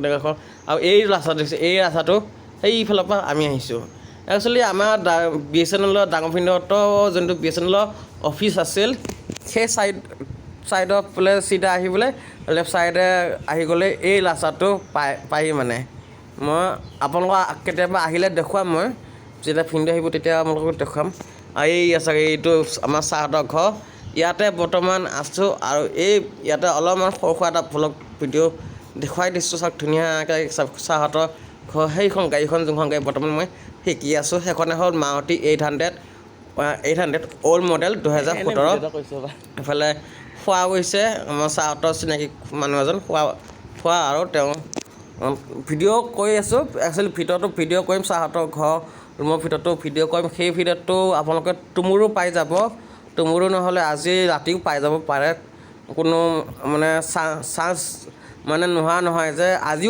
আৰু এই ৰাস্তাটো দেখিছে, এই ৰাস্তাটো সেইফালৰ পৰা আমি আহিছোঁ। একচুৱেলি আমাৰ BSNL ডাঙৰ ভিন্দহঁতৰ যোনটো BSNL অফিচ আছিল, সেই ছাইডৰ ফালে চিধা আহি পেলাই লেফ্ট ছাইডে আহি গ'লে এই ৰাস্তাটো পাৰি মানে। মই আপোনালোকক কেতিয়াবা আহিলে দেখুৱাম, মই যেতিয়া ভিন্দে আহিব তেতিয়া আপোনালোকক দেখুৱাম। আৰু এই আছে এইটো আমাৰ ছাৰহঁতৰ ঘৰ, ইয়াতে বৰ্তমান আছোঁ। আৰু ইয়াতে অলপমান সৰু সুৰা এটা ভ্লগ ভিডিঅ' দেখুৱাই দিছোঁ, চাওক ধুনীয়াকৈ ছাৰহঁতৰ ঘৰ। সেইখন গাড়ীখন যোনখন গাড়ী বৰ্তমান মই শিকি আছোঁ, সেইখনে হ'ল মাৰুতি 800 অল্ড মডেল 2017। এইফালে খোৱা গৈছে আমাৰ ছাৰহঁতৰ চিনাকি মানুহ এজন, খোৱা আৰু তেওঁ ভিডিঅ' কৰি আছোঁ। একচুৱেলি ভিতৰতো ভিডিঅ' কৰিম, ছাৰহঁতৰ ঘৰ ৰুমৰ ভিতৰতো ভিডিঅ' কৰিম। সেই ভিডিঅ'টো আপোনালোকে টুমৰো পাই যাব, টুমৰো নহ'লে আজি ৰাতিও পাই যাব পাৰে। কোনো মানে চান্স মানে নোহোৱা নহয় যে আজিও